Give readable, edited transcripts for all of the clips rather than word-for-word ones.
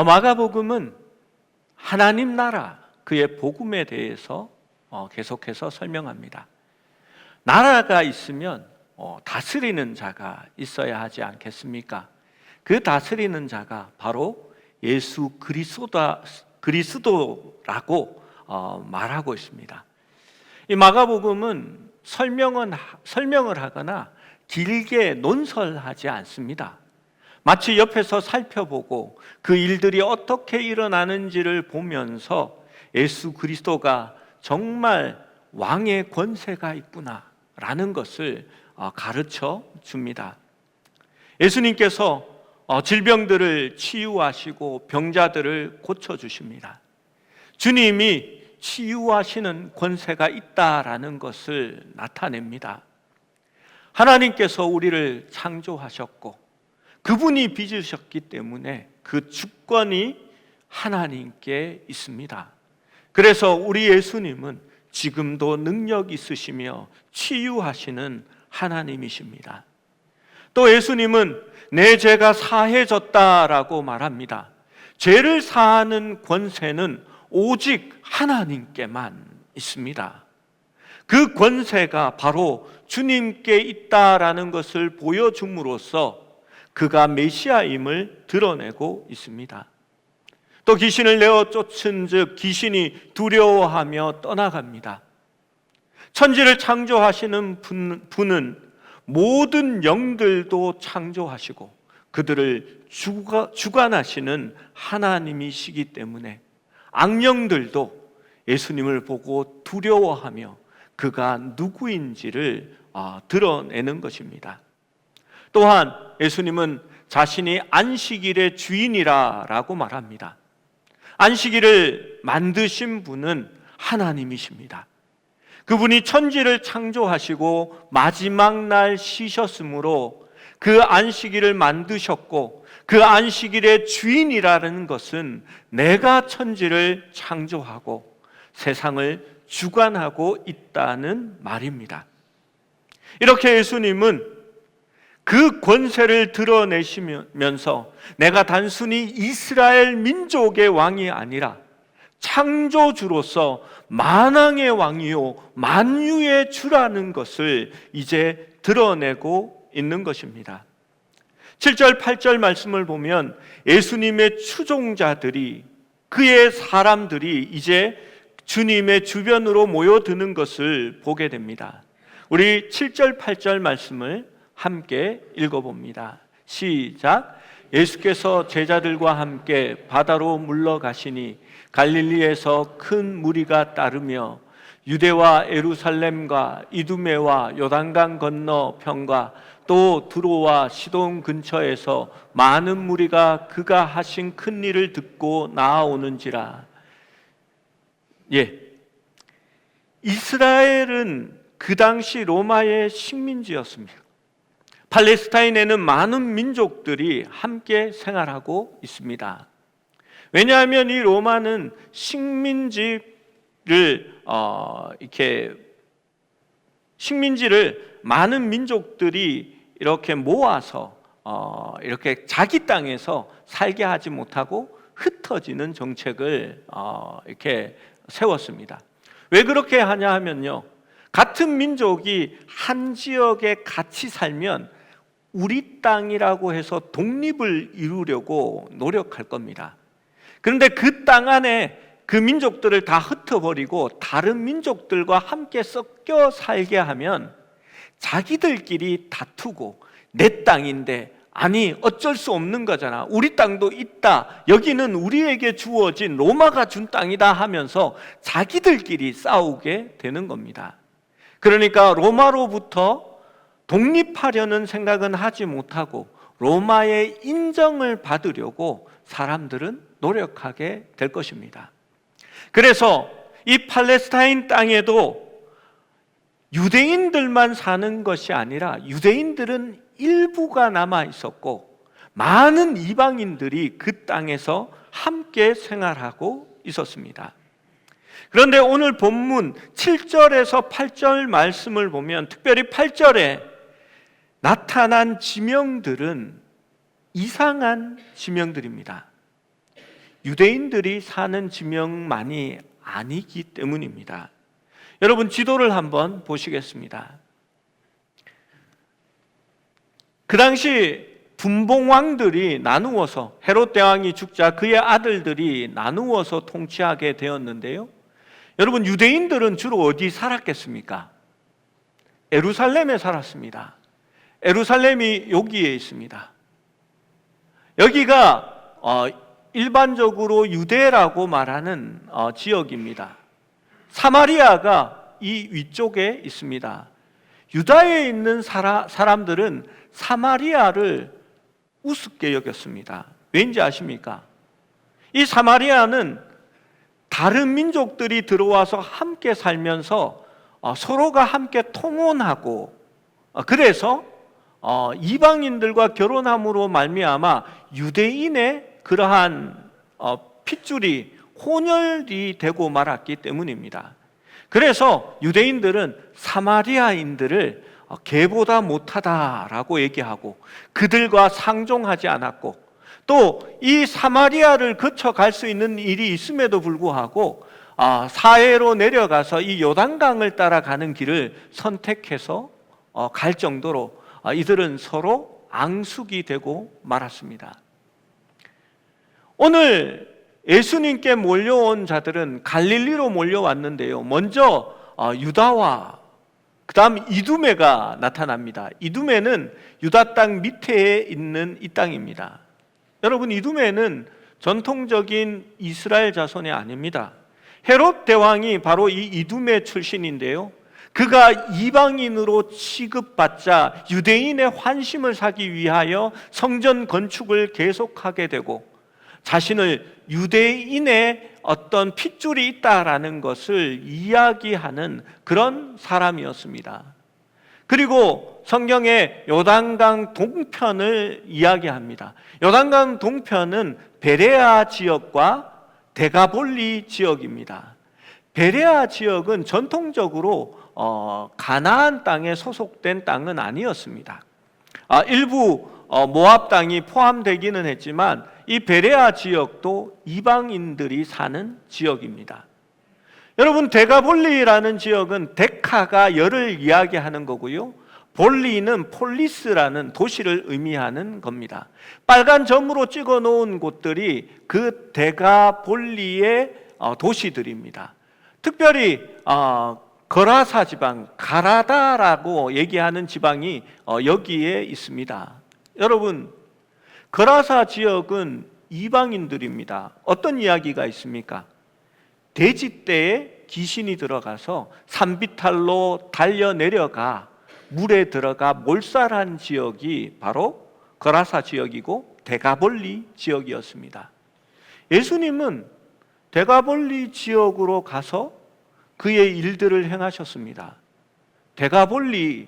마가복음은 하나님 나라, 그의 복음에 대해서 계속해서 설명합니다. 나라가 있으면 다스리는 자가 있어야 하지 않겠습니까? 그 다스리는 자가 바로 예수 그리스도라고 말하고 있습니다. 이 마가복음은 설명을 하거나 길게 논설하지 않습니다. 마치 옆에서 살펴보고 그 일들이 어떻게 일어나는지를 보면서 예수 그리스도가 정말 왕의 권세가 있구나라는 것을 가르쳐 줍니다. 예수님께서 질병들을 치유하시고 병자들을 고쳐주십니다. 주님이 치유하시는 권세가 있다라는 것을 나타냅니다. 하나님께서 우리를 창조하셨고 그분이 빚으셨기 때문에 그 주권이 하나님께 있습니다. 그래서 우리 예수님은 지금도 능력 있으시며 치유하시는 하나님이십니다. 또 예수님은 내 죄가 사해졌다라고 말합니다. 죄를 사하는 권세는 오직 하나님께만 있습니다. 그 권세가 바로 주님께 있다라는 것을 보여줌으로써 그가 메시아임을 드러내고 있습니다. 또 귀신을 내어 쫓은 즉 귀신이 두려워하며 떠나갑니다. 천지를 창조하시는 분은 모든 영들도 창조하시고 그들을 주관하시는 하나님이시기 때문에 악령들도 예수님을 보고 두려워하며 그가 누구인지를 드러내는 것입니다. 또한 예수님은 자신이 안식일의 주인이라고 말합니다. 안식일을 만드신 분은 하나님이십니다. 그분이 천지를 창조하시고 마지막 날 쉬셨으므로 그 안식일을 만드셨고 그 안식일의 주인이라는 것은 내가 천지를 창조하고 세상을 주관하고 있다는 말입니다. 이렇게 예수님은 그 권세를 드러내시면서 내가 단순히 이스라엘 민족의 왕이 아니라 창조주로서 만왕의 왕이요 만유의 주라는 것을 이제 드러내고 있는 것입니다. 7절 8절 말씀을 보면 예수님의 추종자들이, 그의 사람들이 이제 주님의 주변으로 모여드는 것을 보게 됩니다. 우리 7절 8절 말씀을 함께 읽어봅니다. 시작. 예수께서 제자들과 함께 바다로 물러가시니 갈릴리에서 큰 무리가 따르며 유대와 예루살렘과 이두메와 요단강 건너편과 또 두로와 시돈 근처에서 많은 무리가 그가 하신 큰 일을 듣고 나아오는지라. 이스라엘은 그 당시 로마의 식민지였습니다. 팔레스타인에는 많은 민족들이 함께 생활하고 있습니다. 왜냐하면 이 로마는 식민지를 많은 민족들이 이렇게 모아서 이렇게 자기 땅에서 살게 하지 못하고 흩어지는 정책을 이렇게 세웠습니다. 왜 그렇게 하냐 하면요, 같은 민족이 한 지역에 같이 살면 우리 땅이라고 해서 독립을 이루려고 노력할 겁니다. 그런데 그 땅 안에 그 민족들을 다 흩어버리고 다른 민족들과 함께 섞여 살게 하면 자기들끼리 다투고 내 땅인데 아니 어쩔 수 없는 거잖아, 우리 땅도 있다, 여기는 우리에게 주어진 로마가 준 땅이다 하면서 자기들끼리 싸우게 되는 겁니다. 그러니까 로마로부터 독립하려는 생각은 하지 못하고 로마의 인정을 받으려고 사람들은 노력하게 될 것입니다. 그래서 이 팔레스타인 땅에도 유대인들만 사는 것이 아니라 유대인들은 일부가 남아 있었고 많은 이방인들이 그 땅에서 함께 생활하고 있었습니다. 그런데 오늘 본문 7절에서 8절 말씀을 보면 특별히 8절에 나타난 지명들은 이상한 지명들입니다. 유대인들이 사는 지명만이 아니기 때문입니다. 여러분, 지도를 한번 보시겠습니다. 그 당시 분봉왕들이 나누어서, 헤롯 대왕이 죽자 그의 아들들이 나누어서 통치하게 되었는데요, 여러분, 유대인들은 주로 어디 살았겠습니까? 예루살렘에 살았습니다. 예루살렘이 여기에 있습니다. 여기가 일반적으로 유대라고 말하는 지역입니다. 사마리아가 이 위쪽에 있습니다. 유다에 있는 사람들은 사마리아를 우습게 여겼습니다. 왠지 아십니까? 이 사마리아는 다른 민족들이 들어와서 함께 살면서 서로가 함께 통혼하고, 그래서 이방인들과 결혼함으로 말미암아 유대인의 그러한 핏줄이 혼혈이 되고 말았기 때문입니다. 그래서 유대인들은 사마리아인들을 개보다 못하다라고 얘기하고 그들과 상종하지 않았고, 또 이 사마리아를 거쳐갈 수 있는 일이 있음에도 불구하고 사해로 내려가서 이 요단강을 따라가는 길을 선택해서 갈 정도로 이들은 서로 앙숙이 되고 말았습니다. 오늘 예수님께 몰려온 자들은 갈릴리로 몰려왔는데요, 먼저 유다와 그 다음 이두메가 나타납니다. 이두메는 유다 땅 밑에 있는 이 땅입니다. 여러분, 이두메는 전통적인 이스라엘 자손이 아닙니다. 헤롯 대왕이 바로 이 이두메 출신인데요, 그가 이방인으로 취급받자 유대인의 환심을 사기 위하여 성전 건축을 계속하게 되고, 자신을 유대인의 어떤 핏줄이 있다라는 것을 이야기하는 그런 사람이었습니다. 그리고 성경에 요단강 동편을 이야기합니다. 요단강 동편은 베레아 지역과 데가볼리 지역입니다. 베레아 지역은 전통적으로 가나안 땅에 소속된 땅은 아니었습니다. 일부 모압 땅이 포함되기는 했지만 이 베레아 지역도 이방인들이 사는 지역입니다. 여러분, 데가볼리라는 지역은 데카가 열을 이야기하는 거고요, 볼리는 폴리스라는 도시를 의미하는 겁니다. 빨간 점으로 찍어 놓은 곳들이 그 데가볼리의 도시들입니다. 특별히 거라사 지방, 가라다라고 얘기하는 지방이 여기에 있습니다. 여러분, 거라사 지역은 이방인들입니다. 어떤 이야기가 있습니까? 돼지떼에 귀신이 들어가서 산비탈로 달려 내려가 물에 들어가 몰살한 지역이 바로 거라사 지역이고 데가볼리 지역이었습니다. 예수님은 데가볼리 지역으로 가서 그의 일들을 행하셨습니다. 데가볼리,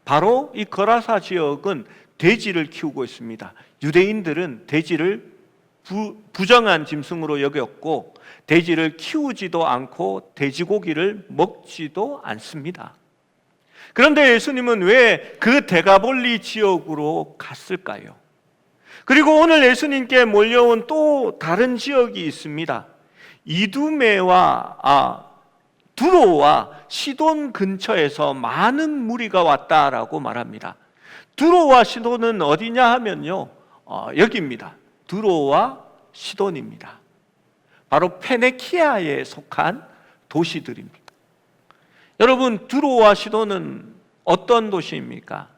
바로 이 거라사 지역은 돼지를 키우고 있습니다. 유대인들은 돼지를 부정한 짐승으로 여겼고 돼지를 키우지도 않고 돼지고기를 먹지도 않습니다. 그런데 예수님은 왜 그 데가볼리 지역으로 갔을까요? 그리고 오늘 예수님께 몰려온 또 다른 지역이 있습니다. 이두메와 두로와 시돈 근처에서 많은 무리가 왔다라고 말합니다. 두로와 시돈은 어디냐 하면요, 여기입니다. 두로와 시돈입니다. 바로 페네키아에 속한 도시들입니다. 여러분, 두로와 시돈은 어떤 도시입니까?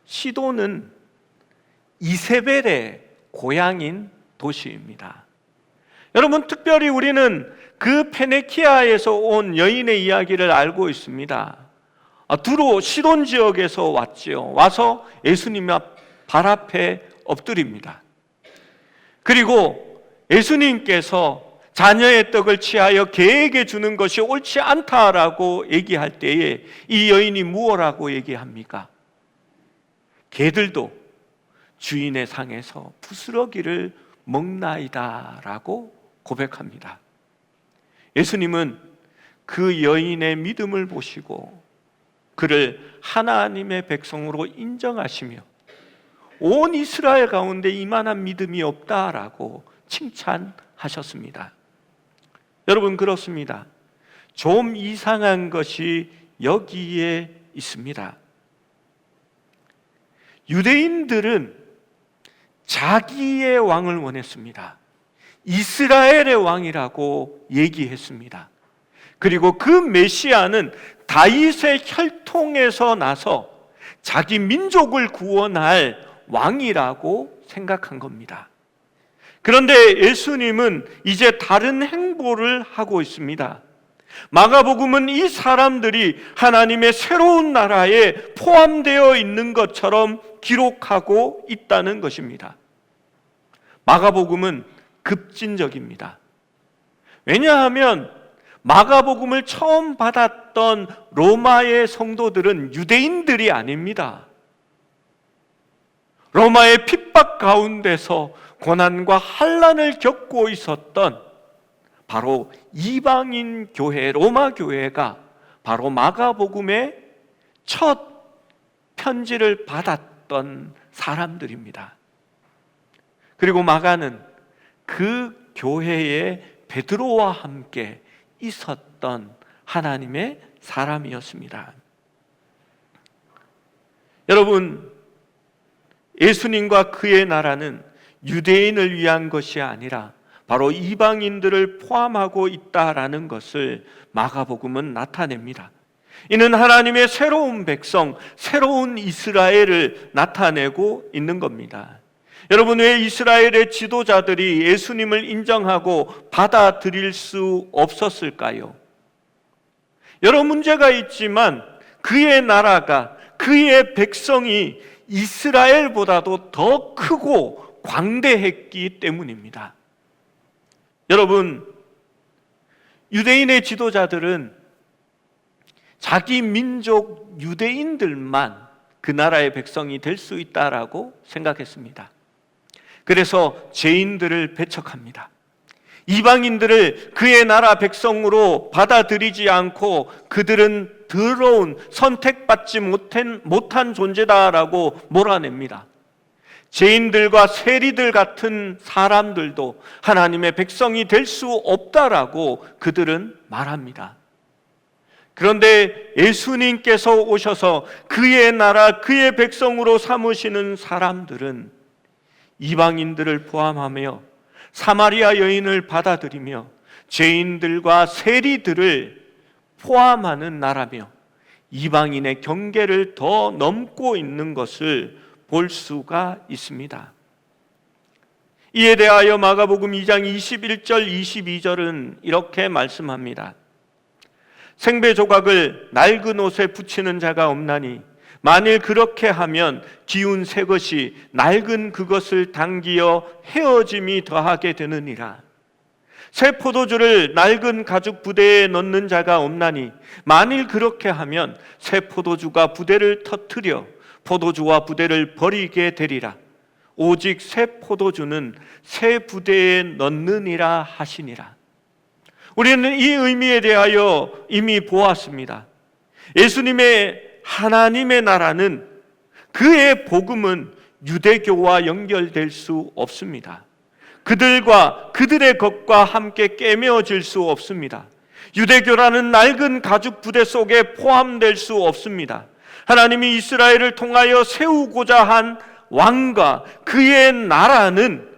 시돈은 이세벨의 고향인 도시입니다. 여러분, 특별히 우리는 그 페네키아에서 온 여인의 이야기를 알고 있습니다. 두로 시돈 지역에서 왔지요. 와서 예수님 발 앞에 엎드립니다. 그리고 예수님께서 자녀의 떡을 취하여 개에게 주는 것이 옳지 않다라고 얘기할 때에 이 여인이 무엇라고 얘기합니까? 개들도 주인의 상에서 부스러기를 먹나이다라고 고백합니다. 예수님은 그 여인의 믿음을 보시고 그를 하나님의 백성으로 인정하시며 온 이스라엘 가운데 이만한 믿음이 없다라고 칭찬하셨습니다. 여러분, 그렇습니다. 좀 이상한 것이 여기에 있습니다. 유대인들은 자기의 왕을 원했습니다. 이스라엘의 왕이라고 얘기했습니다. 그리고 그 메시아는 다윗의 혈통에서 나서 자기 민족을 구원할 왕이라고 생각한 겁니다. 그런데 예수님은 이제 다른 행보를 하고 있습니다. 마가복음은 이 사람들이 하나님의 새로운 나라에 포함되어 있는 것처럼 기록하고 있다는 것입니다. 마가복음은 급진적입니다. 왜냐하면 마가복음을 처음 받았던 로마의 성도들은 유대인들이 아닙니다. 로마의 핍박 가운데서 고난과 환난을 겪고 있었던 바로 이방인 교회, 로마 교회가 바로 마가복음의 첫 편지를 받았던 사람들입니다. 그리고 마가는 그 교회에 베드로와 함께 있었던 하나님의 사람이었습니다. 여러분, 예수님과 그의 나라는 유대인을 위한 것이 아니라 바로 이방인들을 포함하고 있다라는 것을 마가복음은 나타냅니다. 이는 하나님의 새로운 백성, 새로운 이스라엘을 나타내고 있는 겁니다. 여러분, 왜 이스라엘의 지도자들이 예수님을 인정하고 받아들일 수 없었을까요? 여러 문제가 있지만 그의 나라가, 그의 백성이 이스라엘보다도 더 크고 광대했기 때문입니다. 여러분, 유대인의 지도자들은 자기 민족 유대인들만 그 나라의 백성이 될 수 있다라고 생각했습니다. 그래서 죄인들을 배척합니다. 이방인들을 그의 나라 백성으로 받아들이지 않고 그들은 더러운, 선택받지 못한 존재다라고 몰아냅니다. 죄인들과 세리들 같은 사람들도 하나님의 백성이 될 수 없다라고 그들은 말합니다. 그런데 예수님께서 오셔서 그의 나라, 그의 백성으로 삼으시는 사람들은 이방인들을 포함하며 사마리아 여인을 받아들이며 죄인들과 세리들을 포함하는 나라며 이방인의 경계를 더 넘고 있는 것을 볼 수가 있습니다. 이에 대하여 마가복음 2장 21절 22절은 이렇게 말씀합니다. 생배 조각을 낡은 옷에 붙이는 자가 없나니 만일 그렇게 하면 기운 새 것이 낡은 그것을 당기어 헤어짐이 더하게 되느니라. 새 포도주를 낡은 가죽 부대에 넣는 자가 없나니 만일 그렇게 하면 새 포도주가 부대를 터뜨려 포도주와 부대를 버리게 되리라. 오직 새 포도주는 새 부대에 넣느니라 하시니라. 우리는 이 의미에 대하여 이미 보았습니다. 예수님의 하나님의 나라는, 그의 복음은 유대교와 연결될 수 없습니다. 그들과 그들의 것과 함께 깨매어질 수 없습니다. 유대교라는 낡은 가죽 부대 속에 포함될 수 없습니다. 하나님이 이스라엘을 통하여 세우고자 한 왕과 그의 나라는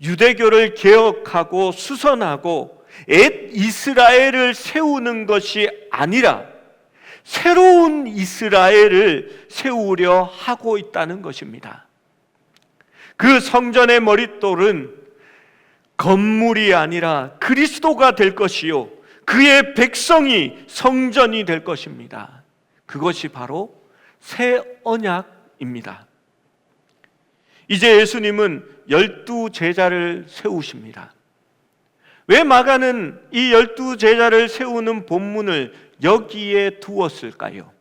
유대교를 개혁하고 수선하고 옛 이스라엘을 세우는 것이 아니라 새로운 이스라엘을 세우려 하고 있다는 것입니다. 그 성전의 머릿돌은 건물이 아니라 그리스도가 될 것이요, 그의 백성이 성전이 될 것입니다. 그것이 바로 새 언약입니다. 이제 예수님은 12제자를 세우십니다. 왜 마가는 이 12제자를 세우는 본문을 여기에 두었을까요?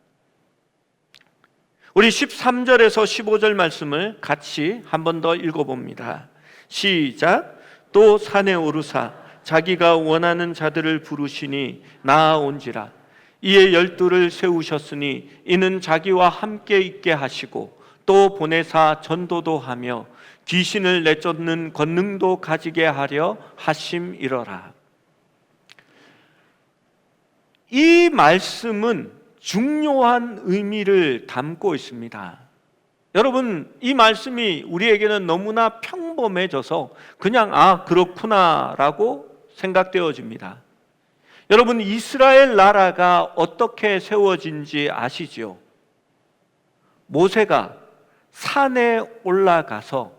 우리 13절에서 15절 말씀을 같이 한 번 더 읽어봅니다. 시작. 또 산에 오르사 자기가 원하는 자들을 부르시니 나아온지라. 이에 12를 세우셨으니 이는 자기와 함께 있게 하시고 또 보내사 전도도 하며 귀신을 내쫓는 권능도 가지게 하려 하심이러라. 이 말씀은 중요한 의미를 담고 있습니다. 여러분, 이 말씀이 우리에게는 너무나 평범해져서 그냥 그렇구나 라고 생각되어집니다. 여러분, 이스라엘 나라가 어떻게 세워진지 아시죠? 모세가 산에 올라가서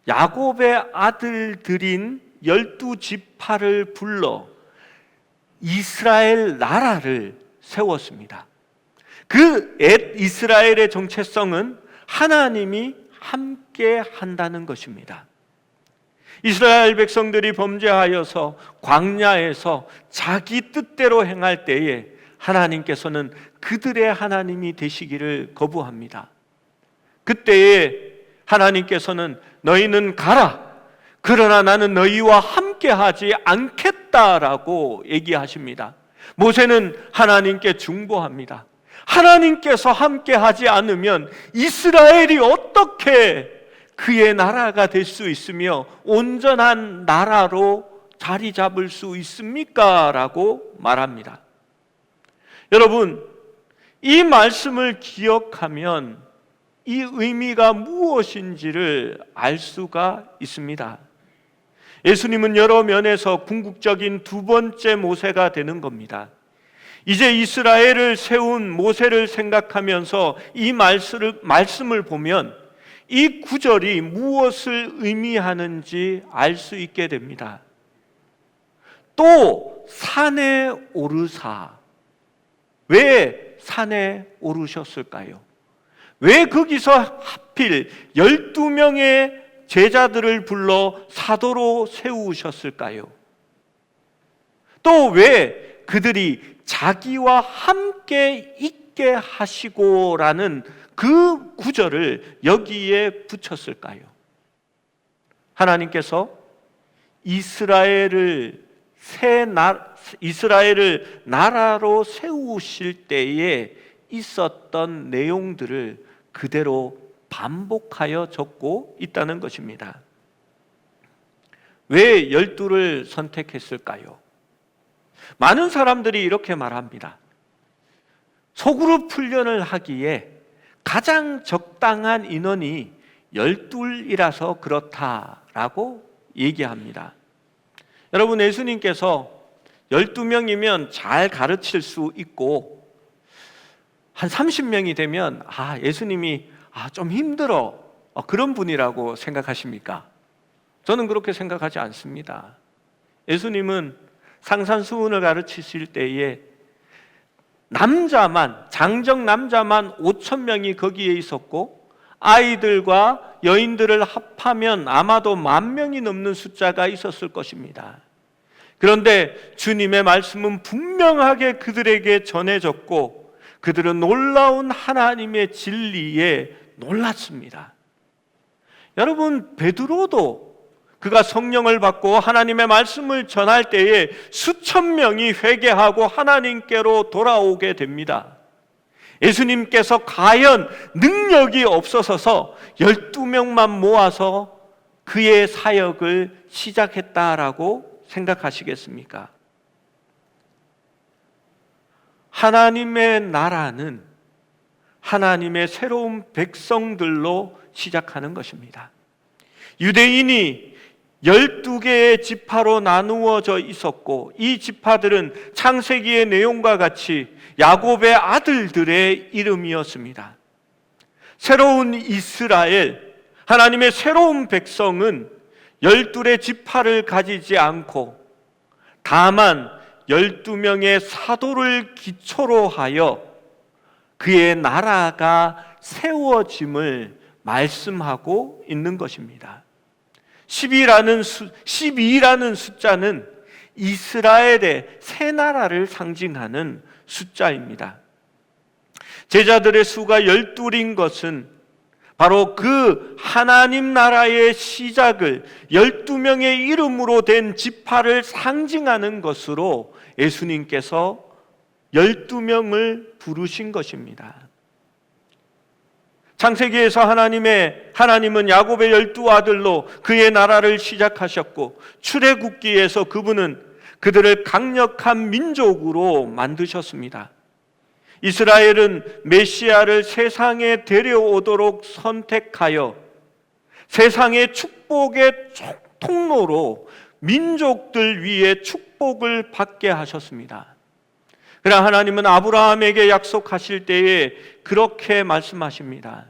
야곱의 아들들인 12지파를 불러 이스라엘 나라를 세웠습니다. 그 이스라엘의 정체성은 하나님이 함께 한다는 것입니다. 이스라엘 백성들이 범죄하여서 광야에서 자기 뜻대로 행할 때에 하나님께서는 그들의 하나님이 되시기를 거부합니다. 그때에 하나님께서는 너희는 가라, 그러나 나는 너희와 함께 하지 않겠다라고 얘기하십니다. 모세는 하나님께 중보합니다. 하나님께서 함께 하지 않으면 이스라엘이 어떻게 그의 나라가 될 수 있으며 온전한 나라로 자리 잡을 수 있습니까? 라고 말합니다. 여러분, 이 말씀을 기억하면 이 의미가 무엇인지를 알 수가 있습니다. 예수님은 여러 면에서 궁극적인 두 번째 모세가 되는 겁니다. 이제 이스라엘을 세운 모세를 생각하면서 이 말씀을 보면 이 구절이 무엇을 의미하는지 알 수 있게 됩니다. 또 산에 오르사. 왜 산에 오르셨을까요? 왜 거기서 하필 12명의 제자들을 불러 사도로 세우셨을까요? 또 왜 그들이 자기와 함께 있게 하시고라는 그 구절을 여기에 붙였을까요? 하나님께서 이스라엘을 나라로 세우실 때에 있었던 내용들을 그대로 반복하여 적고 있다는 것입니다. 왜 12를 선택했을까요? 많은 사람들이 이렇게 말합니다. 소그룹 훈련을 하기에 가장 적당한 인원이 12이라서 그렇다라고 얘기합니다. 여러분, 예수님께서 12명이면 잘 가르칠 수 있고 한 30명이 되면 예수님이 좀 힘들어 그런 분이라고 생각하십니까? 저는 그렇게 생각하지 않습니다. 예수님은 상산수훈을 가르치실 때에 장정 남자만 5,000명이 거기에 있었고 아이들과 여인들을 합하면 아마도 10,000명이 넘는 숫자가 있었을 것입니다. 그런데 주님의 말씀은 분명하게 그들에게 전해졌고 그들은 놀라운 하나님의 진리에 놀랐습니다. 여러분, 베드로도 그가 성령을 받고 하나님의 말씀을 전할 때에 수천 명이 회개하고 하나님께로 돌아오게 됩니다. 예수님께서 과연 능력이 없어서 12명만 모아서 그의 사역을 시작했다라고 생각하시겠습니까? 하나님의 나라는 하나님의 새로운 백성들로 시작하는 것입니다. 유대인이 12개의 지파로 나누어져 있었고 이 지파들은 창세기의 내용과 같이 야곱의 아들들의 이름이었습니다. 새로운 이스라엘, 하나님의 새로운 백성은 12의 지파를 가지지 않고 다만 12명의 사도를 기초로 하여 그의 나라가 세워짐을 말씀하고 있는 것입니다. 12라는 숫자는 이스라엘의 새 나라를 상징하는 숫자입니다. 제자들의 수가 12인 것은 바로 그 하나님 나라의 시작을 12명의 이름으로 된 지파를 상징하는 것으로 예수님께서 12명을 부르신 것입니다. 창세기에서 하나님은 야곱의 12아들로 그의 나라를 시작하셨고, 출애굽기에서 그분은 그들을 강력한 민족으로 만드셨습니다. 이스라엘은 메시아를 세상에 데려오도록 선택하여 세상의 축복의 통로로 민족들 위에 축복을 받게 하셨습니다. 그러나 하나님은 아브라함에게 약속하실 때에 그렇게 말씀하십니다.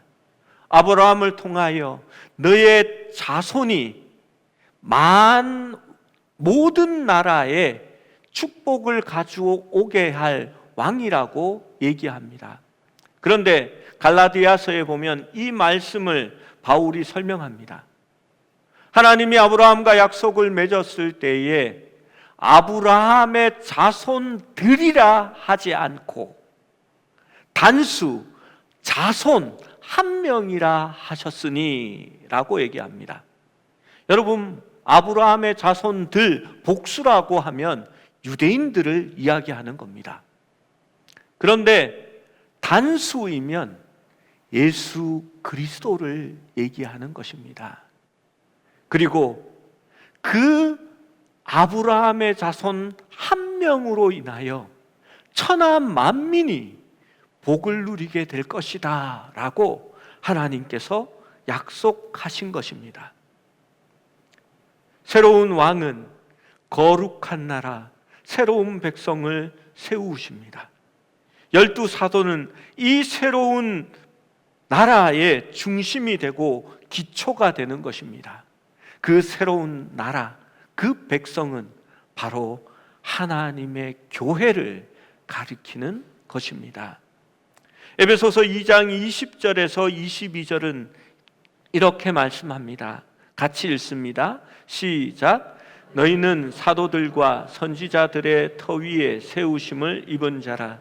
아브라함을 통하여 너의 자손이 모든 나라에 축복을 가져오게 할 왕이라고 얘기합니다. 그런데 갈라디아서에 보면 이 말씀을 바울이 설명합니다. 하나님이 아브라함과 약속을 맺었을 때에 아브라함의 자손들이라 하지 않고 단수 자손 한 명이라 하셨으니 라고 얘기합니다. 여러분, 아브라함의 자손들 복수라고 하면 유대인들을 이야기하는 겁니다. 그런데 단수이면 예수 그리스도를 얘기하는 것입니다. 그리고 그 아브라함의 자손 한 명으로 인하여 천하 만민이 복을 누리게 될 것이다 라고 하나님께서 약속하신 것입니다. 새로운 왕은 거룩한 나라, 새로운 백성을 세우십니다. 12사도는 이 새로운 나라의 중심이 되고 기초가 되는 것입니다. 그 새로운 나라, 그 백성은 바로 하나님의 교회를 가리키는 것입니다. 에베소서 2장 20절에서 22절은 이렇게 말씀합니다. 같이 읽습니다. 시작. 너희는 사도들과 선지자들의 터 위에 세우심을 입은 자라.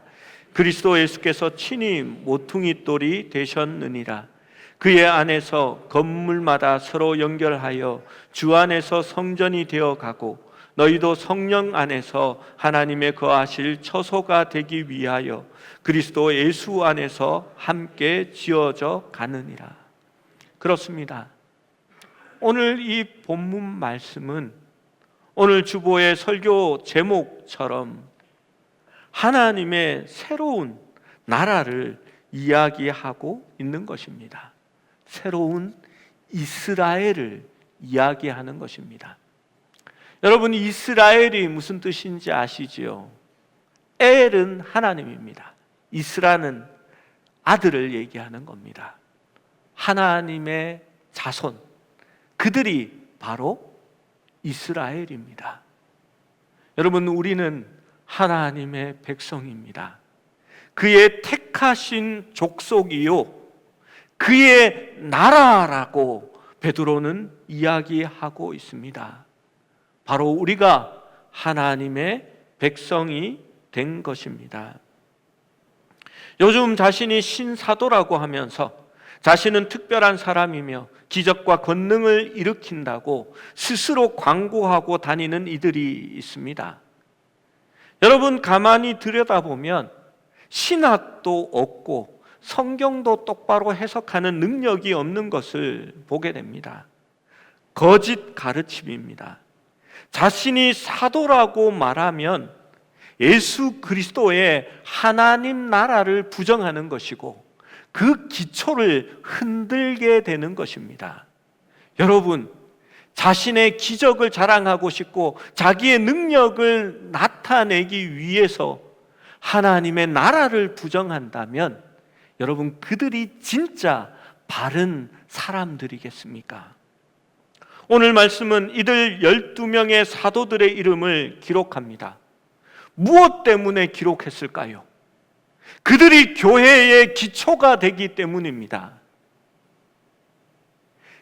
그리스도 예수께서 친히 모퉁이 돌이 되셨느니라. 그의 안에서 건물마다 서로 연결하여 주 안에서 성전이 되어가고 너희도 성령 안에서 하나님의 거하실 처소가 되기 위하여 그리스도 예수 안에서 함께 지어져 가느니라. 그렇습니다. 오늘 이 본문 말씀은 오늘 주보의 설교 제목처럼 하나님의 새로운 나라를 이야기하고 있는 것입니다. 새로운 이스라엘을 이야기하는 것입니다. 여러분, 이스라엘이 무슨 뜻인지 아시지요? 엘은 하나님입니다. 이스라는 아들을 얘기하는 겁니다. 하나님의 자손, 그들이 바로 이스라엘입니다. 여러분, 우리는 하나님의 백성입니다. 그의 택하신 족속이요 그의 나라라고 베드로는 이야기하고 있습니다. 바로 우리가 하나님의 백성이 된 것입니다. 요즘 자신이 신사도라고 하면서 자신은 특별한 사람이며 기적과 권능을 일으킨다고 스스로 광고하고 다니는 이들이 있습니다. 여러분, 가만히 들여다보면 신학도 없고 성경도 똑바로 해석하는 능력이 없는 것을 보게 됩니다. 거짓 가르침입니다. 자신이 사도라고 말하면 예수 그리스도의 하나님 나라를 부정하는 것이고 그 기초를 흔들게 되는 것입니다. 여러분, 자신의 기적을 자랑하고 싶고 자기의 능력을 나타내기 위해서 하나님의 나라를 부정한다면 여러분, 그들이 진짜 바른 사람들이겠습니까? 오늘 말씀은 이들 12명의 사도들의 이름을 기록합니다. 무엇 때문에 기록했을까요? 그들이 교회의 기초가 되기 때문입니다.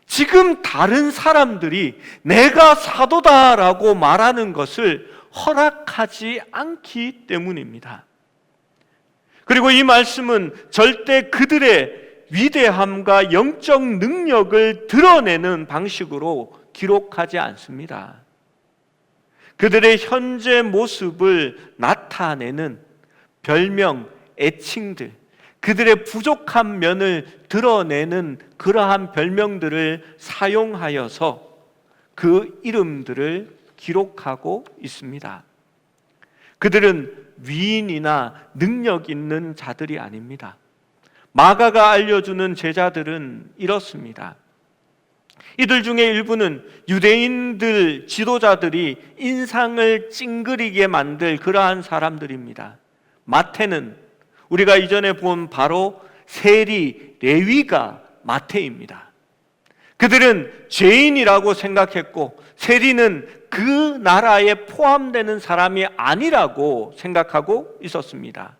지금 다른 사람들이 내가 사도다라고 말하는 것을 허락하지 않기 때문입니다. 그리고 이 말씀은 절대 그들의 위대함과 영적 능력을 드러내는 방식으로 기록하지 않습니다. 그들의 현재 모습을 나타내는 별명, 애칭들, 그들의 부족한 면을 드러내는 그러한 별명들을 사용하여서 그 이름들을 기록하고 있습니다. 그들은 위인이나 능력 있는 자들이 아닙니다. 마가가 알려주는 제자들은 이렇습니다. 이들 중에 일부는 유대인들 지도자들이 인상을 찡그리게 만들 그러한 사람들입니다. 마태는 우리가 이전에 본 바로 세리, 레위가 마태입니다. 그들은 죄인이라고 생각했고 세리는 그 나라에 포함되는 사람이 아니라고 생각하고 있었습니다.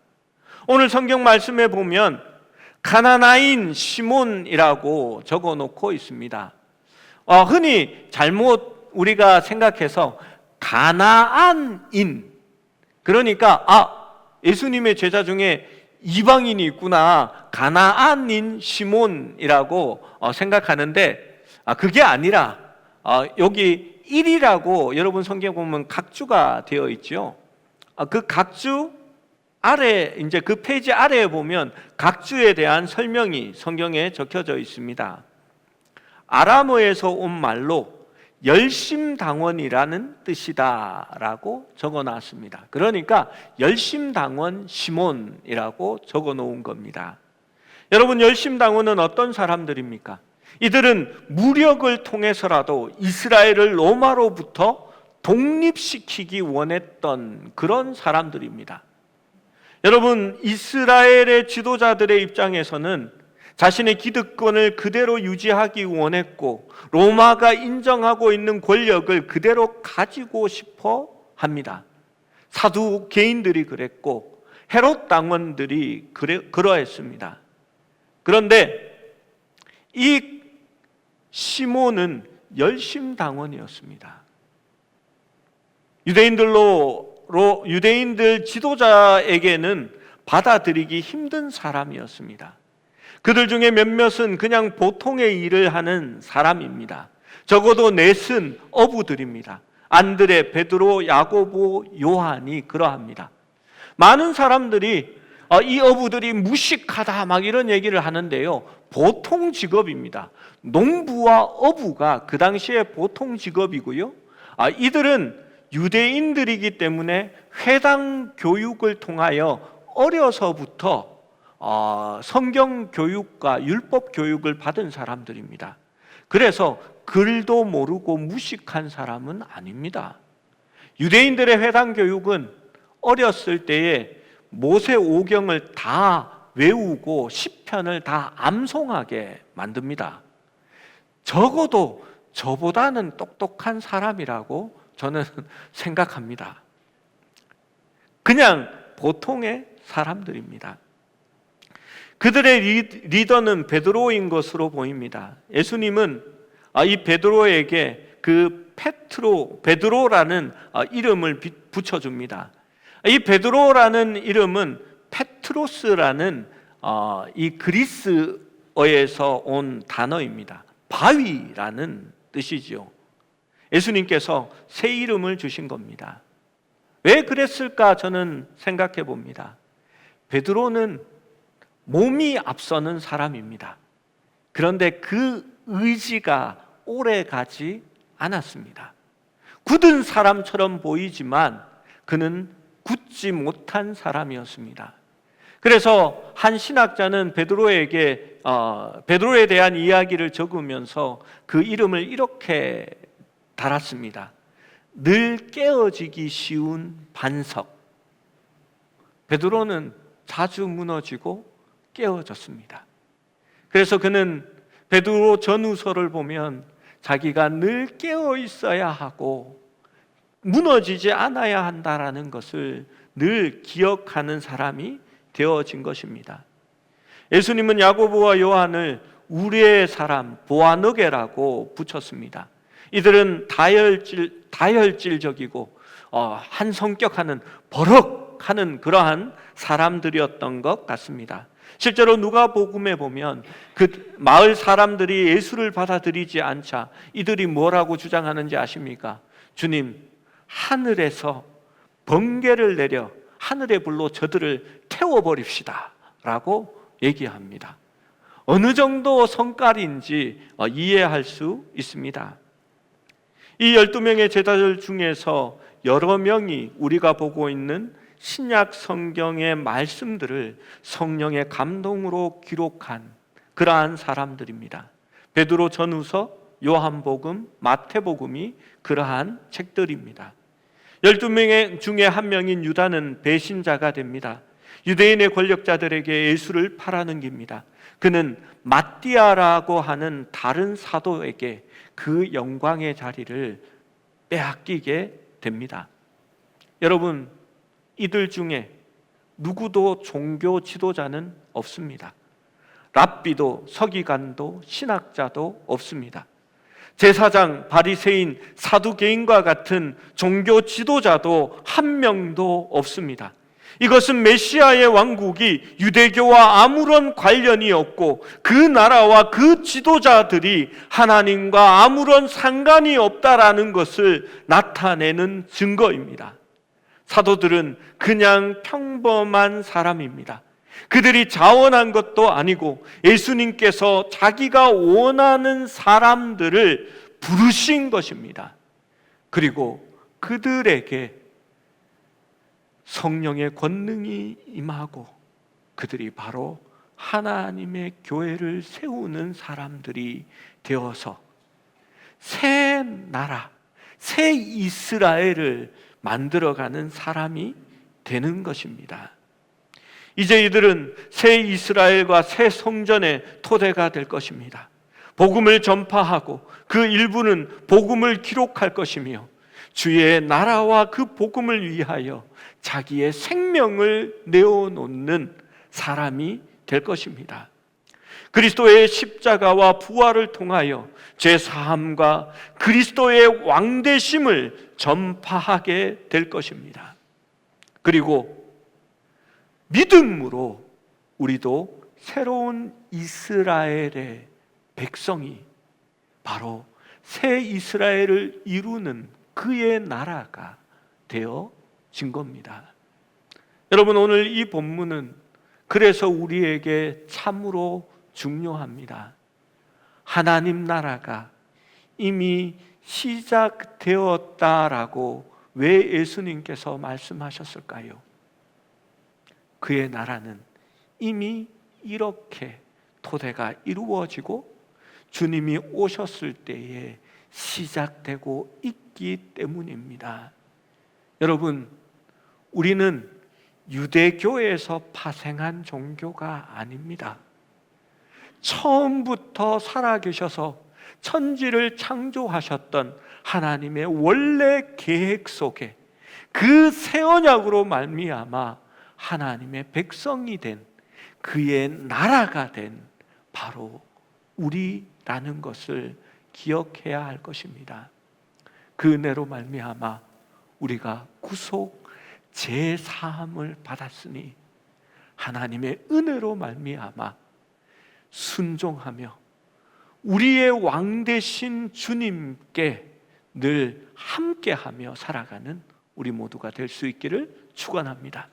오늘 성경 말씀에 보면 가나나인 시몬이라고 적어놓고 있습니다. 흔히 잘못 우리가 생각해서 가나안인, 그러니까 예수님의 제자 중에 이방인이 있구나, 가나안인 시몬이라고 생각하는데 그게 아니라 여기 1이라고 여러분 성경 보면 각주가 되어 있죠. 그 각주 아래, 이제 그 페이지 아래에 보면 각주에 대한 설명이 성경에 적혀져 있습니다. 아람어에서 온 말로 열심당원이라는 뜻이다라고 적어놨습니다. 그러니까 열심당원 시몬이라고 적어놓은 겁니다. 여러분, 열심당원은 어떤 사람들입니까? 이들은 무력을 통해서라도 이스라엘을 로마로부터 독립시키기 원했던 그런 사람들입니다. 여러분, 이스라엘의 지도자들의 입장에서는 자신의 기득권을 그대로 유지하기 원했고 로마가 인정하고 있는 권력을 그대로 가지고 싶어 합니다. 사두개인들이 그랬고 헤롯 당원들이 그러했습니다. 그런데 이 시몬은 열심당원이었습니다. 유대인들 지도자에게는 받아들이기 힘든 사람이었습니다. 그들 중에 몇몇은 그냥 보통의 일을 하는 사람입니다. 적어도 넷은 어부들입니다. 안드레, 베드로, 야고보, 요한이 그러합니다. 많은 사람들이 이 어부들이 무식하다 막 이런 얘기를 하는데요, 보통 직업입니다. 농부와 어부가 그 당시에 보통 직업이고요, 이들은 유대인들이기 때문에 회당 교육을 통하여 어려서부터 성경 교육과 율법 교육을 받은 사람들입니다. 그래서 글도 모르고 무식한 사람은 아닙니다. 유대인들의 회당 교육은 어렸을 때에 모세 오경을 다 외우고 시편을 다 암송하게 만듭니다. 적어도 저보다는 똑똑한 사람이라고 저는 생각합니다. 그냥 보통의 사람들입니다. 그들의 리더는 베드로인 것으로 보입니다. 예수님은 이 베드로에게 그 베드로라는 이름을 붙여줍니다. 이 베드로라는 이름은 페트로스라는 이 그리스어에서 온 단어입니다. 바위라는 뜻이죠. 예수님께서 새 이름을 주신 겁니다. 왜 그랬을까 저는 생각해 봅니다. 베드로는 몸이 앞서는 사람입니다. 그런데 그 의지가 오래 가지 않았습니다. 굳은 사람처럼 보이지만 그는 굳지 못한 사람이었습니다. 그래서 한 신학자는 베드로에 대한 이야기를 적으면서 그 이름을 이렇게 달았습니다. 늘 깨어지기 쉬운 반석. 베드로는 자주 무너지고 깨어졌습니다. 그래서 그는 베드로 전후서를 보면 자기가 늘 깨어 있어야 하고 무너지지 않아야 한다라는 것을 늘 기억하는 사람이 되어진 것입니다. 예수님은 야고보와 요한을 우리의 사람 보아너게라고 붙였습니다. 이들은 다혈질적이고 한 성격하는 버럭하는 그러한 사람들이었던 것 같습니다. 실제로 누가복음에 보면 그 마을 사람들이 예수를 받아들이지 않자 이들이 뭐라고 주장하는지 아십니까? 주님, 하늘에서 번개를 내려 하늘의 불로 저들을 태워버립시다 라고 얘기합니다. 어느 정도 성깔인지 이해할 수 있습니다. 이 12명의 제자들 중에서 여러 명이 우리가 보고 있는 신약 성경의 말씀들을 성령의 감동으로 기록한 그러한 사람들입니다. 베드로 전후서, 요한복음, 마태복음이 그러한 책들입니다. 12명 중에 한 명인 유다는 배신자가 됩니다. 유대인의 권력자들에게 예수를 팔아넘깁니다. 그는 마띠아라고 하는 다른 사도에게 그 영광의 자리를 빼앗기게 됩니다. 여러분, 이들 중에 누구도 종교 지도자는 없습니다. 랍비도 서기관도 신학자도 없습니다. 제사장, 바리새인, 사두개인과 같은 종교 지도자도 한 명도 없습니다. 이것은 메시아의 왕국이 유대교와 아무런 관련이 없고 그 나라와 그 지도자들이 하나님과 아무런 상관이 없다라는 것을 나타내는 증거입니다. 사도들은 그냥 평범한 사람입니다. 그들이 자원한 것도 아니고 예수님께서 자기가 원하는 사람들을 부르신 것입니다. 그리고 그들에게 성령의 권능이 임하고 그들이 바로 하나님의 교회를 세우는 사람들이 되어서 새 나라, 새 이스라엘을 만들어가는 사람이 되는 것입니다. 이제 이들은 새 이스라엘과 새 성전의 토대가 될 것입니다. 복음을 전파하고 그 일부는 복음을 기록할 것이며 주의 나라와 그 복음을 위하여 자기의 생명을 내어놓는 사람이 될 것입니다. 그리스도의 십자가와 부활을 통하여 죄사함과 그리스도의 왕되심을 전파하게 될 것입니다. 그리고 믿음으로 우리도 새로운 이스라엘의 백성이 바로 새 이스라엘을 이루는 그의 나라가 되어진 겁니다. 여러분, 오늘 이 본문은 그래서 우리에게 참으로 중요합니다. 하나님 나라가 이미 시작되었다라고 왜 예수님께서 말씀하셨을까요? 그의 나라는 이미 이렇게 토대가 이루어지고 주님이 오셨을 때에 시작되고 있기 때문입니다. 여러분, 우리는 유대교에서 파생한 종교가 아닙니다. 처음부터 살아계셔서 천지를 창조하셨던 하나님의 원래 계획 속에 그 새 언약으로 말미암아 하나님의 백성이 된 그의 나라가 된 바로 우리라는 것을 기억해야 할 것입니다. 그 은혜로 말미암아 우리가 구속 제사함을 받았으니 하나님의 은혜로 말미암아 순종하며 우리의 왕 되신 주님께 늘 함께하며 살아가는 우리 모두가 될 수 있기를 축원합니다.